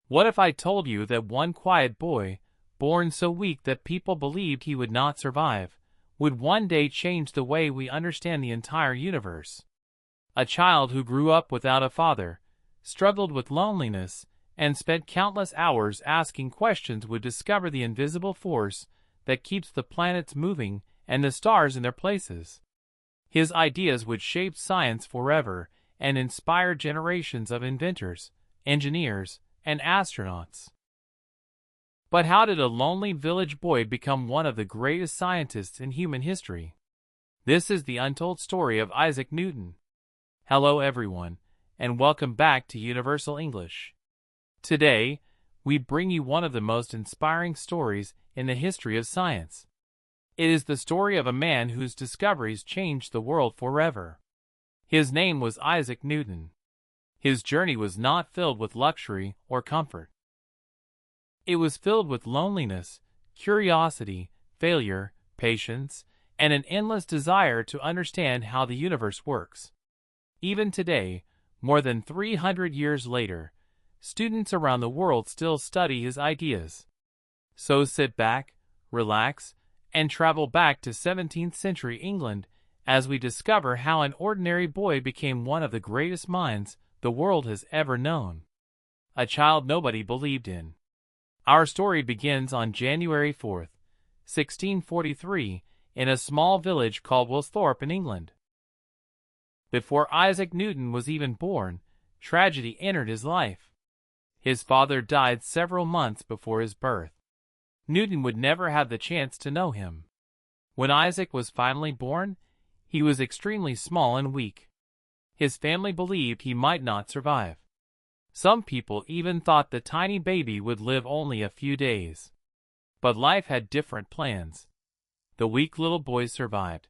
What if I told you that one quiet boy, born so weak that people believed he would not survive, would one day change the way we understand the entire universe? A child who grew up without a father, struggled with loneliness, and spent countless hours asking questions would discover the invisible force that keeps the planets moving and the stars in their places. His ideas would shape science forever and inspire generations of inventors, engineers, and astronauts. But how did a lonely village boy become one of the greatest scientists in human history? This is the untold story of Isaac Newton. Hello everyone, and welcome back to Universal English. Today, we bring you one of the most inspiring stories in the history of science. It is the story of a man whose discoveries changed the world forever. His name was Isaac Newton. His journey was not filled with luxury or comfort. It was filled with loneliness, curiosity, failure, patience, and an endless desire to understand how the universe works. Even today, more than 300 years later, students around the world still study his ideas. So sit back, relax, and travel back to 17th century England as we discover how an ordinary boy became one of the greatest minds the world has ever known. A child nobody believed in. Our story begins on January 4th, 1643, in a small village called Woolsthorpe in England. Before Isaac Newton was even born, tragedy entered his life. His father died several months before his birth. Newton would never have the chance to know him. When Isaac was finally born, he was extremely small and weak. His family believed he might not survive. Some people even thought the tiny baby would live only a few days. But life had different plans. The weak little boy survived.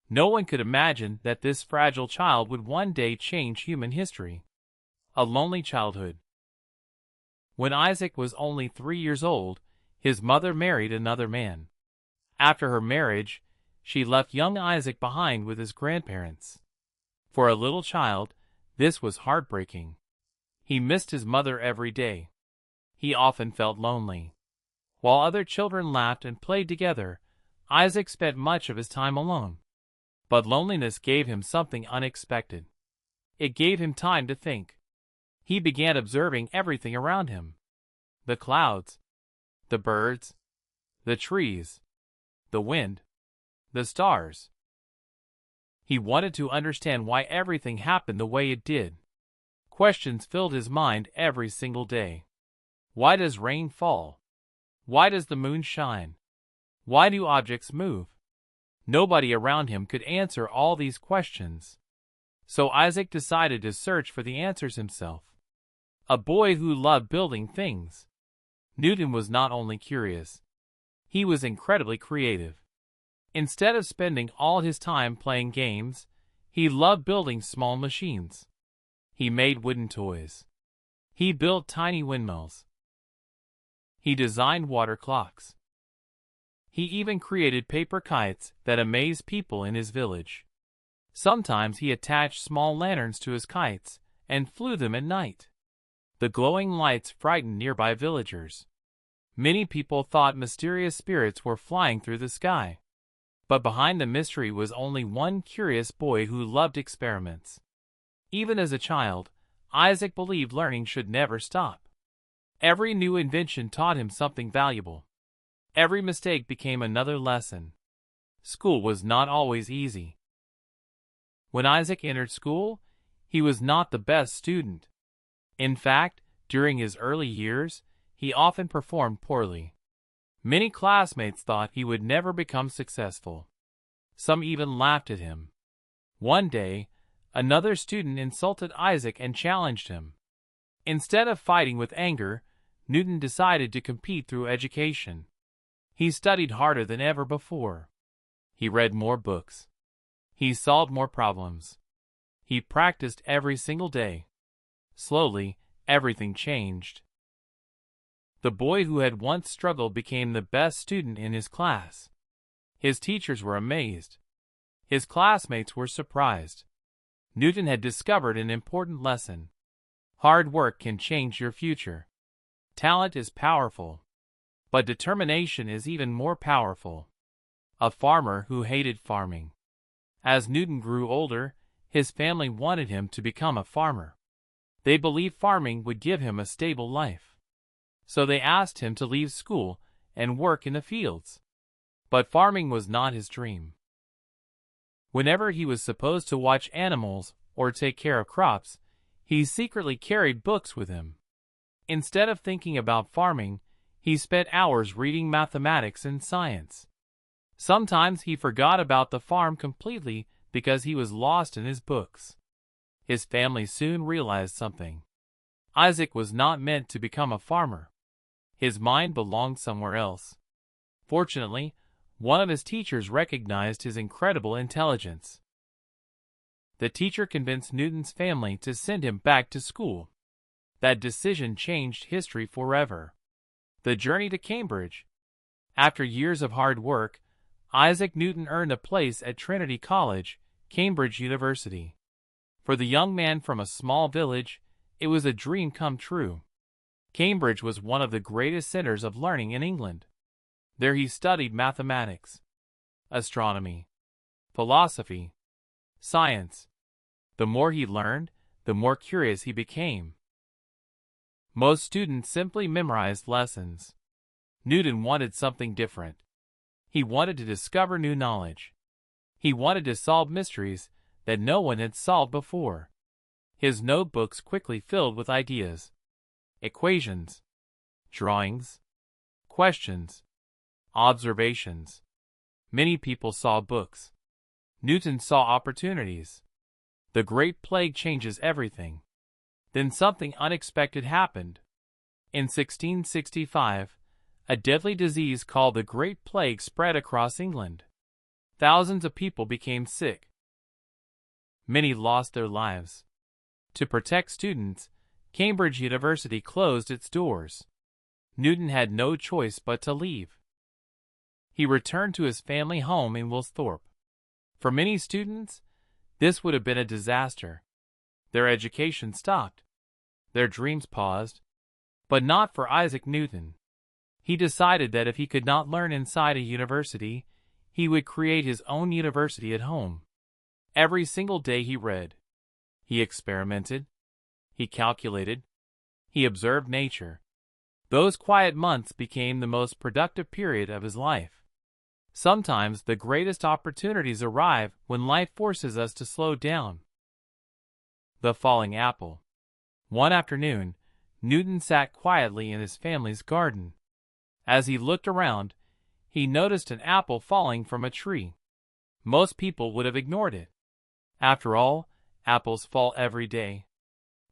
No one could imagine that this fragile child would one day change human history. A lonely childhood. When Isaac was only 3 years old, his mother married another man. After her marriage, she left young Isaac behind with his grandparents. For a little child, this was heartbreaking. He missed his mother every day. He often felt lonely. While other children laughed and played together, Isaac spent much of his time alone. But loneliness gave him something unexpected. It gave him time to think. He began observing everything around him. The clouds, the birds, the trees, the wind, the stars. He wanted to understand why everything happened the way it did. Questions filled his mind every single day. Why does rain fall? Why does the moon shine? Why do objects move? Nobody around him could answer all these questions. So Isaac decided to search for the answers himself. A boy who loved building things. Newton was not only curious. He was incredibly creative. Instead of spending all his time playing games, he loved building small machines. He made wooden toys. He built tiny windmills. He designed water clocks. He even created paper kites that amazed people in his village. Sometimes he attached small lanterns to his kites and flew them at night. The glowing lights frightened nearby villagers. Many people thought mysterious spirits were flying through the sky. But behind the mystery was only one curious boy who loved experiments. Even as a child, Isaac believed learning should never stop. Every new invention taught him something valuable. Every mistake became another lesson. School was not always easy. When Isaac entered school, he was not the best student. In fact, during his early years, he often performed poorly. Many classmates thought he would never become successful. Some even laughed at him. One day, another student insulted Isaac and challenged him. Instead of fighting with anger, Newton decided to compete through education. He studied harder than ever before. He read more books. He solved more problems. He practiced every single day. Slowly, everything changed. The boy who had once struggled became the best student in his class. His teachers were amazed. His classmates were surprised. Newton had discovered an important lesson. Hard work can change your future. Talent is powerful, but determination is even more powerful. A farmer who hated farming. As Newton grew older, his family wanted him to become a farmer. They believed farming would give him a stable life. So they asked him to leave school and work in the fields. But farming was not his dream. Whenever he was supposed to watch animals or take care of crops, he secretly carried books with him. Instead of thinking about farming, he spent hours reading mathematics and science. Sometimes he forgot about the farm completely because he was lost in his books. His family soon realized something. Isaac was not meant to become a farmer. His mind belonged somewhere else. Fortunately, one of his teachers recognized his incredible intelligence. The teacher convinced Newton's family to send him back to school. That decision changed history forever. The journey to Cambridge. After years of hard work, Isaac Newton earned a place at Trinity College, Cambridge University. For the young man from a small village, it was a dream come true. Cambridge was one of the greatest centers of learning in England. There he studied mathematics, astronomy, philosophy, science. The more he learned, the more curious he became. Most students simply memorized lessons. Newton wanted something different. He wanted to discover new knowledge. He wanted to solve mysteries that no one had solved before. His notebooks quickly filled with ideas, equations, drawings, questions, observations. Many people saw books. Newton saw opportunities. The Great Plague changes everything. Then something unexpected happened. In 1665, a deadly disease called the Great Plague spread across England. Thousands of people became sick. Many lost their lives. To protect students, Cambridge University closed its doors. Newton had no choice but to leave. He returned to his family home in Woolsthorpe. For many students, this would have been a disaster. Their education stopped. Their dreams paused. But not for Isaac Newton. He decided that if he could not learn inside a university, he would create his own university at home. Every single day he read. He experimented. He calculated. He observed nature. Those quiet months became the most productive period of his life. Sometimes the greatest opportunities arrive when life forces us to slow down. The falling apple. One afternoon, Newton sat quietly in his family's garden. As he looked around, he noticed an apple falling from a tree. Most people would have ignored it. After all, apples fall every day.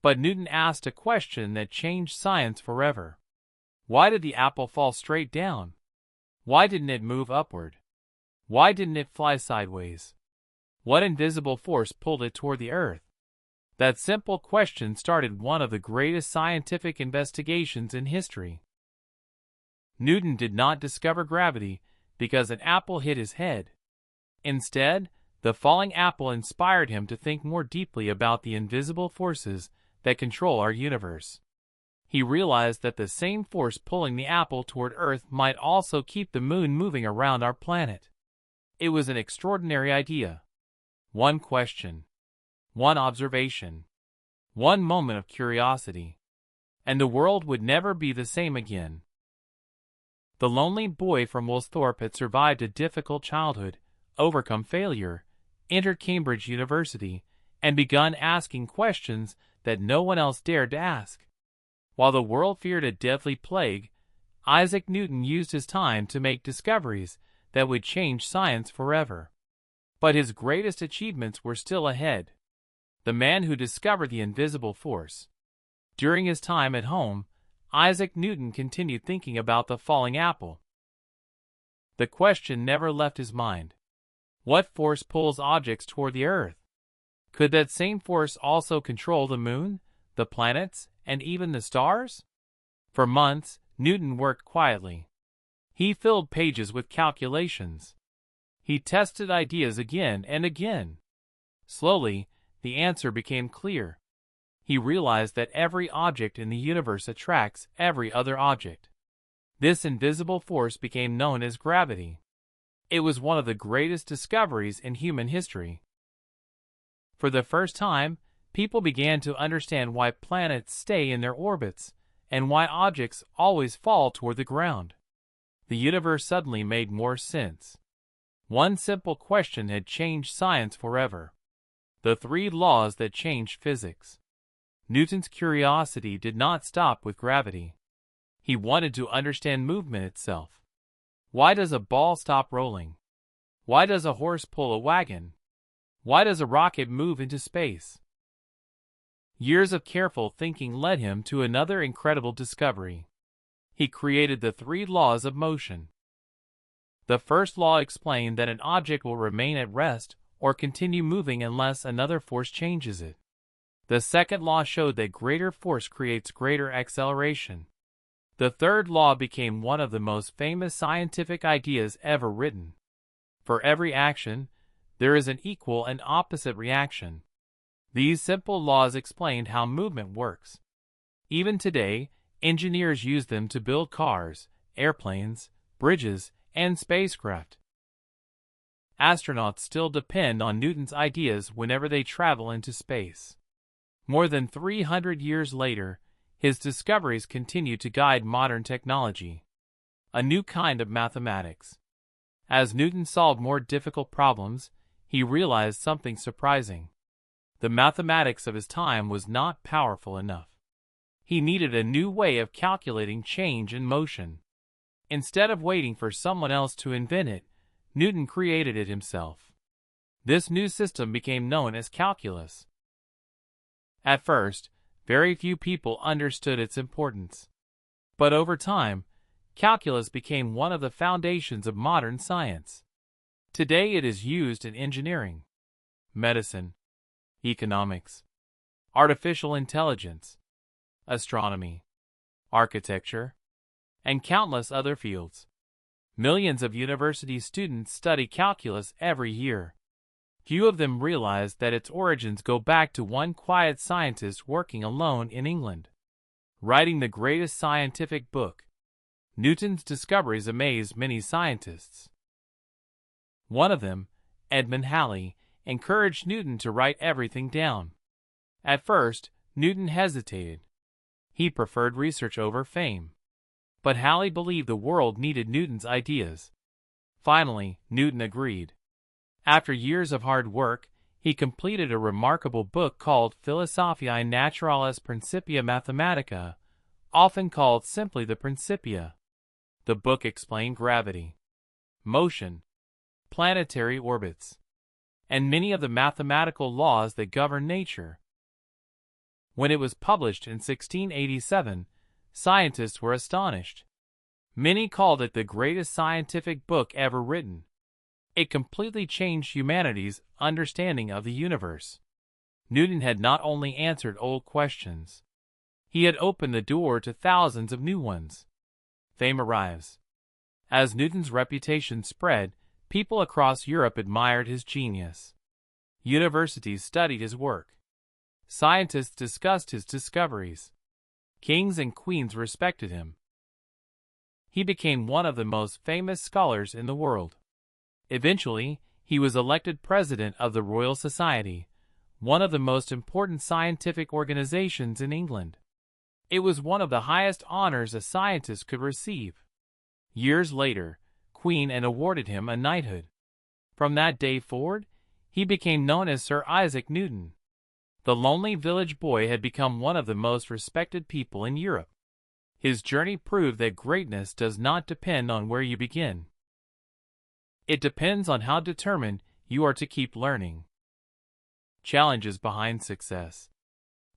But Newton asked a question that changed science forever. Why did the apple fall straight down? Why didn't it move upward? Why didn't it fly sideways? What invisible force pulled it toward the earth? That simple question started one of the greatest scientific investigations in history. Newton did not discover gravity because an apple hit his head. Instead, the falling apple inspired him to think more deeply about the invisible forces that control our universe. He realized that the same force pulling the apple toward Earth might also keep the moon moving around our planet. It was an extraordinary idea. One question, one observation, one moment of curiosity, and the world would never be the same again. The lonely boy from Woolsthorpe had survived a difficult childhood, overcome failure, entered Cambridge University, and begun asking questions that no one else dared to ask. While the world feared a deadly plague, Isaac Newton used his time to make discoveries that would change science forever. But his greatest achievements were still ahead. The man who discovered the invisible force. During his time at home, Isaac Newton continued thinking about the falling apple. The question never left his mind. What force pulls objects toward the earth? Could that same force also control the moon, the planets, and even the stars? For months, Newton worked quietly. He filled pages with calculations. He tested ideas again and again. Slowly, the answer became clear. He realized that every object in the universe attracts every other object. This invisible force became known as gravity. It was one of the greatest discoveries in human history. For the first time, people began to understand why planets stay in their orbits and why objects always fall toward the ground. The universe suddenly made more sense. One simple question had changed science forever. The three laws that changed physics. Newton's curiosity did not stop with gravity. He wanted to understand movement itself. Why does a ball stop rolling? Why does a horse pull a wagon? Why does a rocket move into space? Years of careful thinking led him to another incredible discovery. He created the three laws of motion. The first law explained that an object will remain at rest or continue moving unless another force changes it. The second law showed that greater force creates greater acceleration. The third law became one of the most famous scientific ideas ever written. For every action, there is an equal and opposite reaction. These simple laws explained how movement works. Even today, engineers use them to build cars, airplanes, bridges, and spacecraft. Astronauts still depend on Newton's ideas whenever they travel into space. More than 300 years later, his discoveries continue to guide modern technology. A new kind of mathematics. As Newton solved more difficult problems, he realized something surprising. The mathematics of his time was not powerful enough. He needed a new way of calculating change in motion. Instead of waiting for someone else to invent it, Newton created it himself. This new system became known as calculus. At first, very few people understood its importance. But over time, calculus became one of the foundations of modern science. Today it is used in engineering, medicine, economics, artificial intelligence, astronomy, architecture, and countless other fields. Millions of university students study calculus every year. Few of them realize that its origins go back to one quiet scientist working alone in England, writing the greatest scientific book. Newton's discoveries amazed many scientists. One of them, Edmund Halley, encouraged Newton to write everything down. At first, Newton hesitated. He preferred research over fame. But Halley believed the world needed Newton's ideas. Finally, Newton agreed. After years of hard work, he completed a remarkable book called Philosophiae Naturalis Principia Mathematica, often called simply the Principia. The book explained gravity, motion, planetary orbits, and many of the mathematical laws that govern nature. When it was published in 1687, scientists were astonished. Many called it the greatest scientific book ever written. It completely changed humanity's understanding of the universe. Newton had not only answered old questions, he had opened the door to thousands of new ones. Fame arrives. As Newton's reputation spread, people across Europe admired his genius. Universities studied his work. Scientists discussed his discoveries. Kings and queens respected him. He became one of the most famous scholars in the world. Eventually, he was elected president of the Royal Society, one of the most important scientific organizations in England. It was one of the highest honors a scientist could receive. Years later, Queen Anne awarded him a knighthood. From that day forward, he became known as Sir Isaac Newton. The lonely village boy had become one of the most respected people in Europe. His journey proved that greatness does not depend on where you begin. It depends on how determined you are to keep learning. Challenges behind success.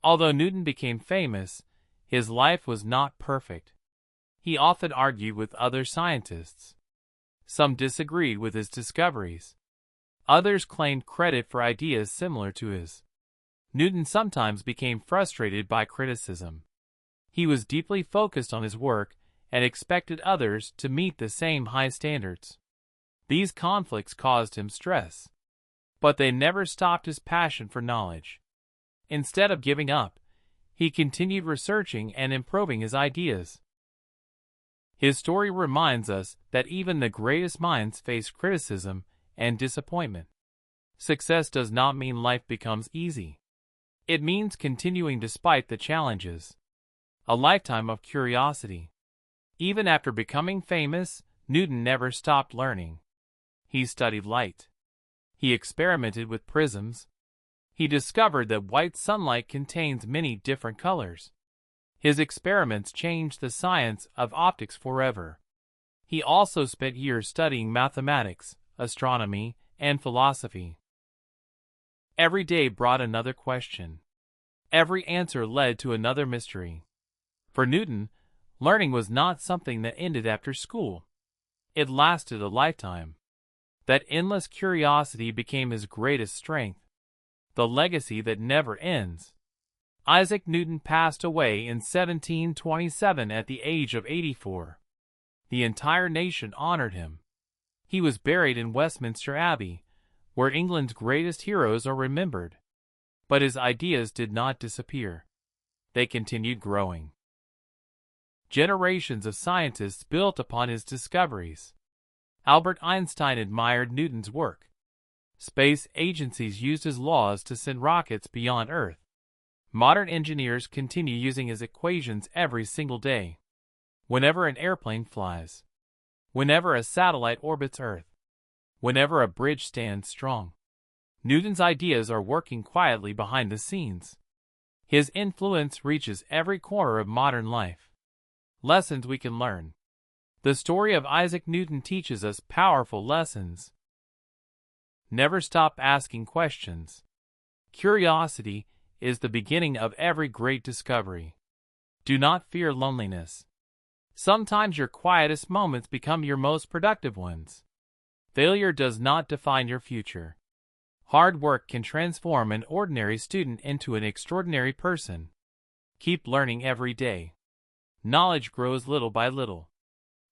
Although Newton became famous, his life was not perfect. He often argued with other scientists. Some disagreed with his discoveries. Others claimed credit for ideas similar to his. Newton sometimes became frustrated by criticism. He was deeply focused on his work and expected others to meet the same high standards. These conflicts caused him stress, but they never stopped his passion for knowledge. Instead of giving up, he continued researching and improving his ideas. His story reminds us that even the greatest minds face criticism and disappointment. Success does not mean life becomes easy. It means continuing despite the challenges. A lifetime of curiosity. Even after becoming famous, Newton never stopped learning. He studied light. He experimented with prisms. He discovered that white sunlight contains many different colors. His experiments changed the science of optics forever. He also spent years studying mathematics, astronomy, and philosophy. Every day brought another question. Every answer led to another mystery. For Newton, learning was not something that ended after school. It lasted a lifetime. That endless curiosity became his greatest strength, the legacy that never ends. Isaac Newton passed away in 1727 at the age of 84. The entire nation honored him. He was buried in Westminster Abbey, where England's greatest heroes are remembered. But his ideas did not disappear. They continued growing. Generations of scientists built upon his discoveries. Albert Einstein admired Newton's work. Space agencies used his laws to send rockets beyond Earth. Modern engineers continue using his equations every single day. Whenever an airplane flies, whenever a satellite orbits Earth, whenever a bridge stands strong, Newton's ideas are working quietly behind the scenes. His influence reaches every corner of modern life. Lessons we can learn. The story of Isaac Newton teaches us powerful lessons. Never stop asking questions. Curiosity is the beginning of every great discovery. Do not fear loneliness. Sometimes your quietest moments become your most productive ones. Failure does not define your future. Hard work can transform an ordinary student into an extraordinary person. Keep learning every day. Knowledge grows little by little.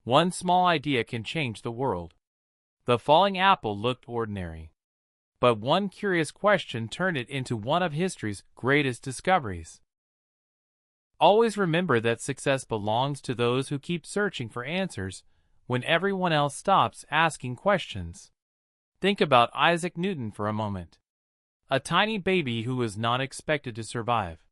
One small idea can change the world. The falling apple looked ordinary, but one curious question turned it into one of history's greatest discoveries. Always remember that success belongs to those who keep searching for answers when everyone else stops asking questions. Think about Isaac Newton for a moment. A tiny baby who was not expected to survive.